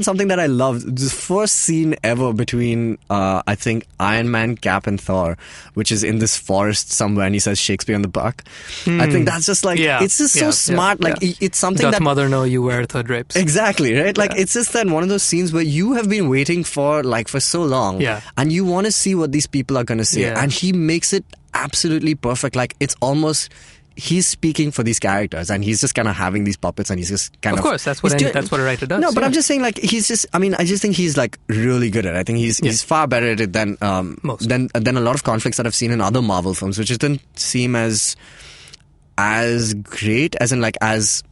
S2: something that I loved, the first scene ever between I think Iron Man, Cap and Thor, which is in this forest somewhere, and he says Shakespeare in the park. I think that's just like, it's just so smart. Like it's something
S3: Doth mother know you wear the drapes?
S2: Exactly, right? Like it's just that one of those scenes where you have been waiting for so long, and you want to see what these people are going to say, and he makes it absolutely perfect. Like it's almost, he's speaking for these characters, and he's just kind of having these puppets, and he's just kind of...
S3: Of course, that's what a writer does.
S2: No, but I'm just saying, like, he's just... I mean, I just think he's, like, really good at it. I think he's far better at it than a lot of conflicts that I've seen in other Marvel films, which just didn't seem as great, as in, like, as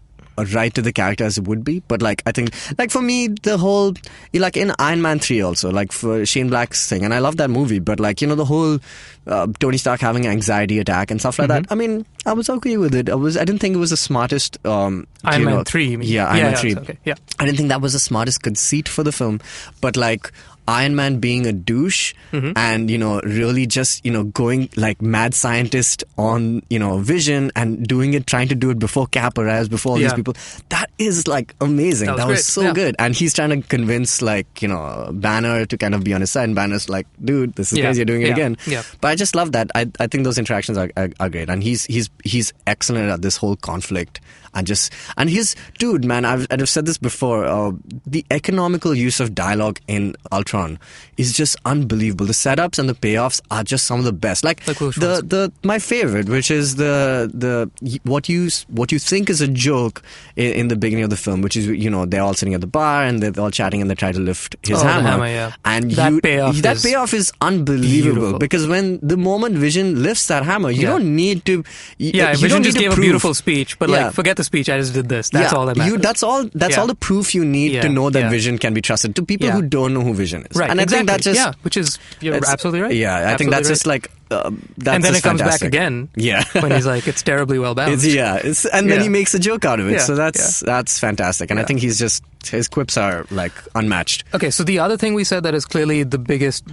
S2: right to the character as it would be. But like, I think, like, for me, the whole, like in Iron Man 3 also, like for Shane Black's thing, and I love that movie, but like, you know, the whole Tony Stark having an anxiety attack and stuff like that, I mean, I was okay with it. I didn't think it was the smartest
S3: Iron Man 3, you mean?
S2: Yeah, Iron Man 3.
S3: Okay. Yeah.
S2: I didn't think that was the smartest conceit for the film, but like Iron Man being a douche and, you know, really just, you know, going like mad scientist on, you know, Vision and trying to do it before Cap arrives, before all these people. That is like amazing. That was so good. And he's trying to convince, like, you know, Banner to kind of be on his side, and Banner's like, dude, this is crazy, you're doing it again. Yeah. But I just love that. I think those interactions are great. And he's excellent at this whole conflict. And he's, dude, man, I've said this before, the economical use of dialogue in Ultron is just unbelievable. The setups and the payoffs are just some of the best. Like my favorite, which is the what you think is a joke in the beginning of the film, which is, you know, they're all sitting at the bar and they're all chatting and they try to lift his hammer. And that payoff is unbelievable, beautiful. Because when the moment Vision lifts that hammer, you don't need to.
S3: Vision just gave a beautiful speech, but like, forget the speech. I just did this. That's all that matters.
S2: That's all the proof you need to know that Vision can be trusted to people who don't know who Vision is.
S3: Right.
S2: And
S3: exactly.
S2: I think that's just
S3: which is you're absolutely right.
S2: Yeah, I think that's just like.
S3: And then it comes back again.
S2: Yeah.
S3: When he's like, it's terribly well balanced.
S2: Then he makes a joke out of it. So that's fantastic. And I think his quips are like unmatched.
S3: Okay, so the other thing we said that is clearly the biggest,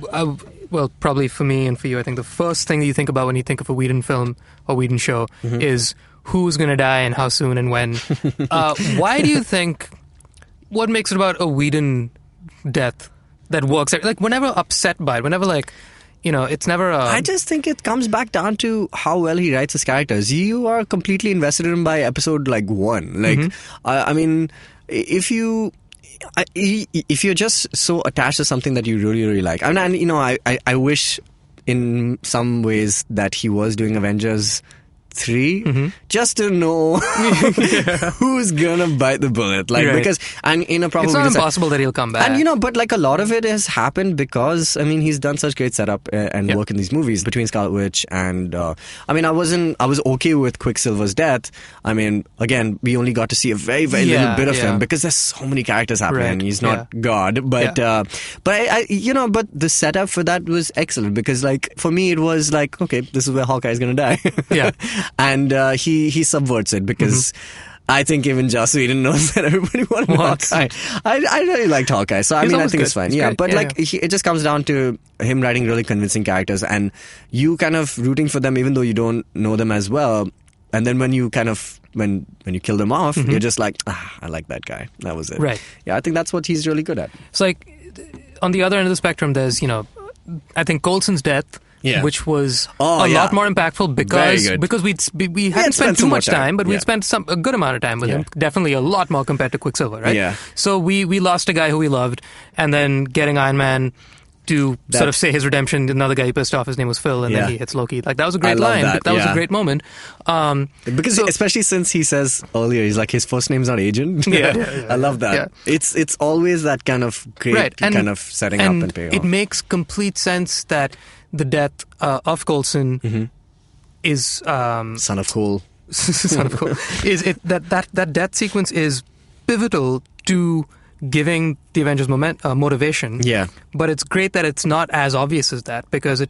S3: well, probably for me and for you, I think the first thing that you think about when you think of a Whedon film or Whedon show is who's going to die and how soon and when. Why do you think, what makes it about a Whedon death that works? Like, we're never upset by it. We're never like, you know, it's never
S2: I just think it comes back down to how well he writes his characters. You are completely invested in him by episode, like, 1. Like, I mean, if you're just so attached to something that you really, really like. And you know, I wish in some ways that he was doing Avengers 3 just to know who's gonna bite the bullet, like, because, and in a probably
S3: it's not impossible that he'll come back,
S2: and you know, but like a lot of it has happened because, I mean, he's done such great setup and work in these movies between Scarlet Witch and I mean, I was okay with Quicksilver's death. I mean, again, we only got to see a very, very little bit of him because there's so many characters happening and he's not God, but I you know, but the setup for that was excellent, because like for me it was like, okay, this is where Hawkeye's gonna die. And he subverts it, because I think even Joss Whedon knows that everybody wanted Hawkeye. I really liked Hawkeye, so I mean, I think it's fine. But like, it just comes down to him writing really convincing characters, and you kind of rooting for them even though you don't know them as well. And then when you kind of when you kill them off, you're just like, I like that guy. That was it.
S3: Right.
S2: Yeah, I think that's what he's really good at.
S3: It's like on the other end of the spectrum, there's, you know, I think Coulson's death. Which was a lot more impactful because we hadn't spent too much time, but we spent a good amount of time with him. Definitely a lot more compared to Quicksilver, right? Yeah. So we lost a guy who we loved, and then getting Iron Man to sort of say his redemption. Another guy he pissed off, his name was Phil, and then he hits Loki. Like, that was a great line. That was a great moment.
S2: Because especially since he says earlier, he's like, his first name's not Agent. I love that. Yeah. It's always that kind of great kind of setting up and payoff.
S3: It makes complete sense that the death of Coulson is
S2: son of Cole.
S3: Son of Cole. That death sequence is pivotal to giving the Avengers motivation.
S2: Yeah.
S3: But it's great that it's not as obvious as that, because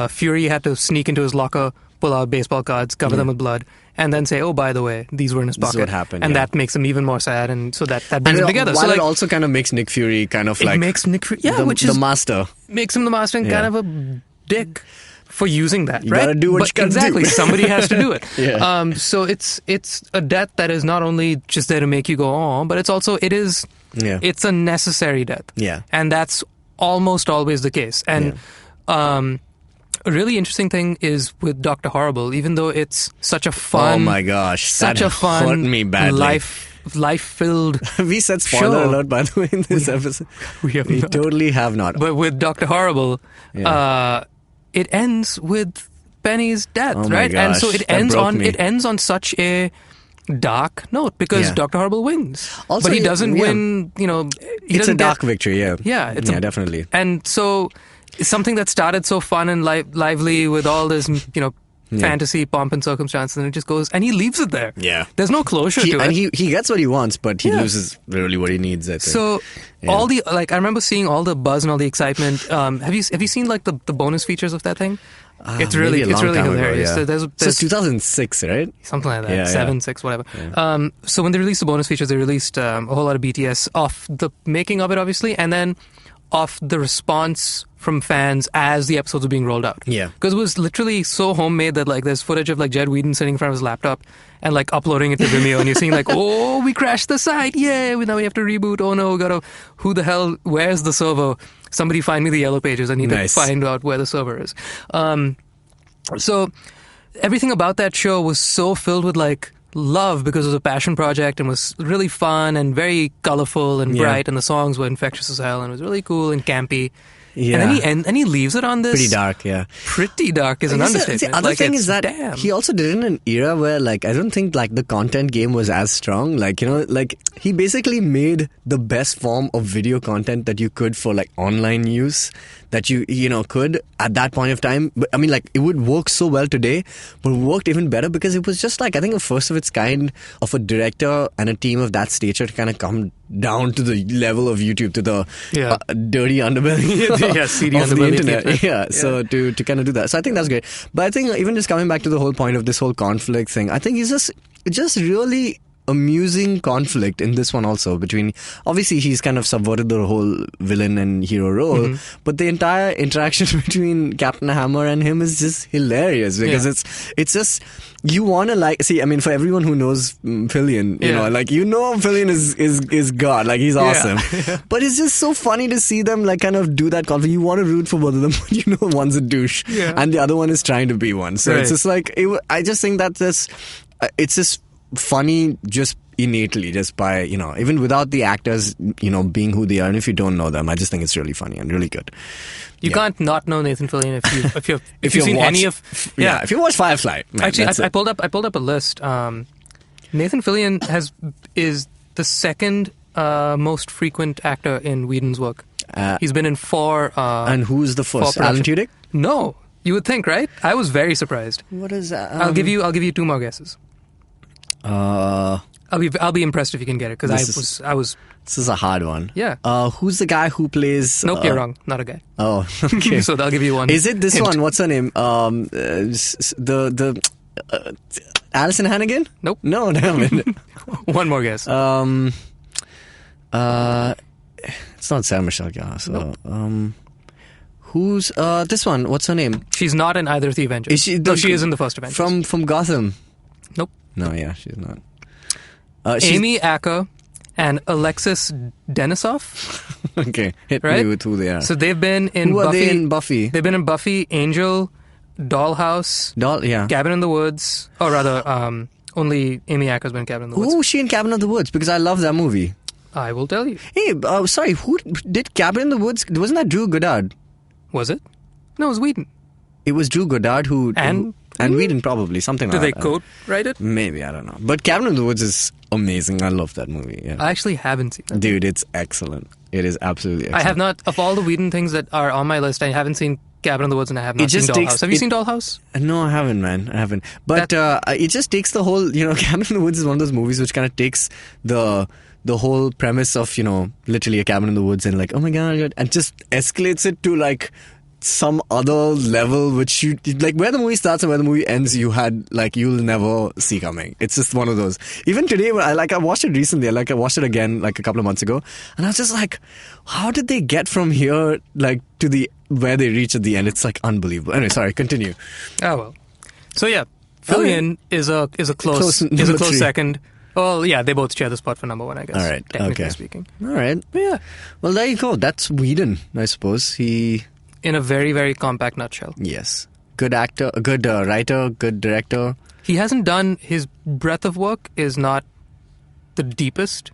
S3: Fury had to sneak into his locker, pull out baseball cards, cover them with blood, and then say, oh, by the way, these were in his pocket.
S2: This is what happened.
S3: And that makes him even more sad, and so that brings them together.
S2: While
S3: so,
S2: it also kind of makes Nick Fury kind of like...
S3: It makes Nick Fury...
S2: the master.
S3: Makes him the master and kind of a dick for using that,
S2: you
S3: right?
S2: Gotta do what you gotta
S3: exactly.
S2: do.
S3: Somebody has to do it.
S2: Yeah.
S3: So it's a death that is not only just there to make you go, oh, but it's also, it's a necessary death.
S2: Yeah.
S3: And that's almost always the case. And a really interesting thing is with Dr. Horrible, even though it's such a fun...
S2: Oh my gosh.
S3: Such a fun,
S2: hurt me badly.
S3: life-filled
S2: We said spoiler alert, by the way, in this episode.
S3: We
S2: totally have not.
S3: But with Dr. Horrible, it ends with Penny's death, right?
S2: Gosh,
S3: and so it ends on such a dark note, because Dr. Horrible wins.
S2: Also,
S3: but he doesn't win,
S2: it's a dark victory,
S3: Yeah,
S2: definitely.
S3: And so something that started so fun and lively with all this, fantasy, pomp and circumstance, and it just goes, and he leaves it there.
S2: Yeah.
S3: There's no closure to it.
S2: And he gets what he wants, but he loses really what he needs, I think.
S3: So all the, I remember seeing all the buzz and all the excitement. Have you seen like the bonus features of that thing? It's really hilarious.
S2: Ago,
S3: So
S2: it's 2006, right?
S3: Something like that. 7, 6, whatever. Yeah. So when they released the bonus features, they released a whole lot of BTS off the making of it, obviously, and then off the response from fans as the episodes were being rolled out.
S2: Yeah.
S3: Because it was literally so homemade that there's footage of Jed Whedon sitting in front of his laptop and uploading it to Vimeo, and you're seeing oh, we crashed the site, now we have to reboot, oh no, who the hell, where's the server? Somebody find me the yellow pages, I need to find out where the server is. So everything about that show was so filled with love, because it was a passion project and was really fun and very colorful and bright, and the songs were infectious as hell, and it was really cool and campy.
S2: Yeah.
S3: And then he leaves it on this...
S2: Pretty dark, yeah.
S3: Pretty dark is an understatement.
S2: The other thing is that he also did it in an era where, I don't think, the content game was as strong. He basically made the best form of video content that you could for, online use, that you could at that point of time. But, I mean, it would work so well today, but it worked even better because it was just, I think, a first of its kind of a director and a team of that stature to kind of come down to the level of YouTube, to the dirty underbelly
S3: seedy
S2: of
S3: underbelly
S2: the internet. So to kind of do that. So I think that's great. But I think even just coming back to the whole point of this whole conflict thing, I think it's just really amusing conflict in this one also, between, obviously he's kind of subverted the whole villain and hero role, but the entire interaction between Captain Hammer and him is just hilarious, because it's just, you want to see, I mean, for everyone who knows Fillion, Fillion is God, he's awesome. But it's just so funny to see them kind of do that conflict. You want to root for both of them, but one's a douche and the other one is trying to be one. So it's just I just think that it's just funny just innately, just by, even without the actors, being who they are, and if you don't know them, I just think it's really funny and really good.
S3: You can't not know Nathan Fillion if you've seen any of...
S2: if you watch Firefly. Man,
S3: actually, I pulled up a list. Nathan Fillion is the second most frequent actor in Whedon's work. He's been in 4...
S2: and who's the first? Alan Tudyk?
S3: No. You would think, right? I was very surprised.
S2: What is that?
S3: I'll give you 2 more guesses. I'll be impressed if you can get it, because I was.
S2: This is a hard one.
S3: Yeah.
S2: Who's the guy who plays?
S3: Nope, you're wrong. Not a guy.
S2: Oh, okay.
S3: So I'll give you one.
S2: Is it this
S3: hint.
S2: one? What's her name? Alison Hannigan?
S3: Nope.
S2: No, damn it.
S3: One more guess.
S2: It's not Sarah Michelle Gellar. So,
S3: nope.
S2: Who's this one? What's her name?
S3: She's not in either of the Avengers.
S2: Is she?
S3: No, she is in the first Avengers.
S2: From Gotham.
S3: Nope.
S2: No, yeah, she's not.
S3: Amy Acker and Alexis Denisov.
S2: Okay, hit me with who they are.
S3: So they've been in
S2: who
S3: Buffy.
S2: Are they in Buffy?
S3: They've been in Buffy, Angel, Dollhouse, Cabin in the Woods. Or rather, only Amy Acker's been in Cabin in the Woods.
S2: Who was she in Cabin in the Woods? Because I love that movie.
S3: I will tell you.
S2: Hey, sorry, who did Cabin in the Woods? Wasn't that Drew Goddard?
S3: Was it? No, it was Whedon.
S2: It was Drew Goddard who...
S3: And
S2: Whedon probably, something like that.
S3: Did they co-write it?
S2: Maybe, I don't know. But Cabin in the Woods is amazing. I love that movie. Yeah.
S3: I actually haven't seen that.
S2: Dude, it's excellent. It is absolutely excellent.
S3: I have not, of all the Whedon things that are on my list, I haven't seen Cabin in the Woods and I have not seen Dollhouse. Have you seen Dollhouse?
S2: No, I haven't, man. I haven't. But it just takes the whole, Cabin in the Woods is one of those movies which kind of takes the whole premise of, literally a cabin in the woods and like, oh my God, and just escalates it to like some other level which you like where the movie starts and where the movie ends you'll never see coming. It's just one of those. Even today I watched it recently. I watched it again like a couple of months ago and I was just like, how did they get from here like to the where they reach at the end? It's like unbelievable. Anyway, sorry, continue.
S3: Oh well. So yeah, Fillion is a close second. Well, yeah, they both share the spot for number one, I guess.
S2: All right.
S3: Technically speaking.
S2: All right. Yeah. Well, there you go. That's Whedon, I suppose. He...
S3: In a very, very compact nutshell.
S2: Yes. Good actor, good writer, good director.
S3: He hasn't done... His breadth of work is not the deepest,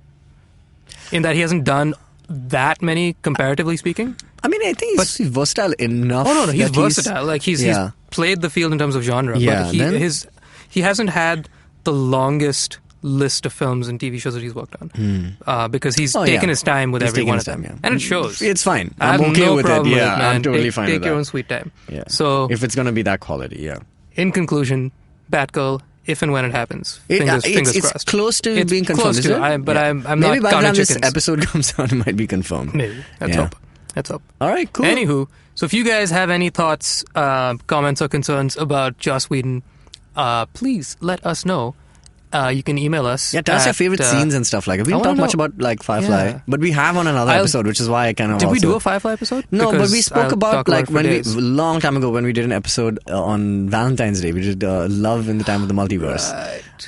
S3: in that he hasn't done that many, comparatively speaking.
S2: I mean, I think he's versatile enough.
S3: Oh, no, he's versatile. Like, he's played the field in terms of genre.
S2: Yeah,
S3: but he hasn't had the longest list of films and TV shows that he's worked on because he's taken his time with every one of them.
S2: Yeah.
S3: And it shows.
S2: It's fine.
S3: I'm
S2: okay with it. Yeah,
S3: I'm
S2: totally fine with that.
S3: Take your own sweet time.
S2: Yeah.
S3: So,
S2: if it's going to be that quality, yeah.
S3: In conclusion, Batgirl, if and when it happens, fingers crossed.
S2: It's close to being confirmed, is it?
S3: I'm not
S2: maybe by the time
S3: chickens.
S2: this episode comes out, it might be confirmed.
S3: Maybe. Let's hope.
S2: All right, cool.
S3: Anywho, so if you guys have any thoughts, comments, or concerns about Joss Whedon, please let us know. You can email us.
S2: Yeah, tell us your favorite scenes and stuff like that. We didn't talk much about like Firefly, but we have on another episode, which is why I kind of.
S3: Did we do a Firefly episode?
S2: No, but we spoke about like long time ago when we did an episode on Valentine's Day. We did Love in the Time of the Multiverse.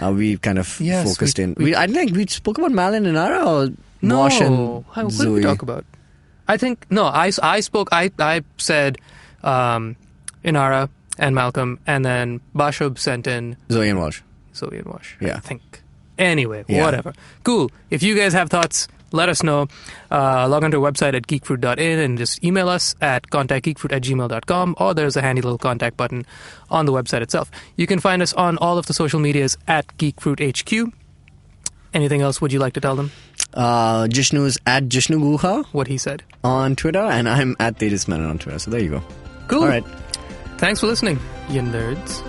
S2: Right. We kind of focused in. I think we spoke about Malin and Inara or Wash and
S3: what
S2: Zoe.
S3: did we talk about? I think I spoke. I said Inara and Malcolm, and then Bashab sent in
S2: Zoe and Wash.
S3: I think. Anyway, whatever. Cool. If you guys have thoughts, let us know. Log on to our website at geekfruit.in and just email us at contactgeekfruit@gmail.com, or there's a handy little contact button on the website itself. You can find us on all of the social medias at geekfruithq. Anything else would you like to tell them?
S2: Jishnu's at Jishnu Guha.
S3: What he said.
S2: On Twitter, and I'm at Tejas Menon on Twitter. So there you go.
S3: Cool.
S2: All right.
S3: Thanks for listening, you nerds.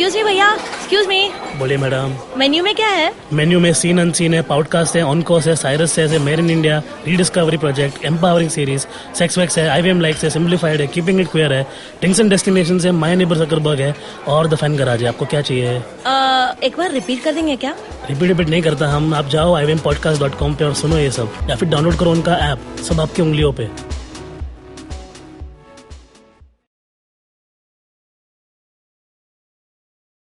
S4: Excuse me भैया, excuse me.
S8: बोलिए madam.
S4: Menu में क्या है?
S8: Menu में scene unseen है, podcast है, on course है, Cyrus है, made in India, rediscovery project, empowering series, sex wax है, IVM लाइक्स है, सिंप्लीफाइड है, कीपिंग इट क्वियर है, थिंग्स एंड डेस्टिनेशंस है, माय नेबर जकरबर्ग है और द फैन गराज है. आपको क्या चाहिए?
S4: एक बार रिपीट कर देंगे क्या?
S8: रिपीट नहीं करता हम. आप जाओ IVMpodcast.com पे और सुनो ये सब, या फिर डाउनलोड करो उनका ऐप. सब आपकी उंगलियों पे.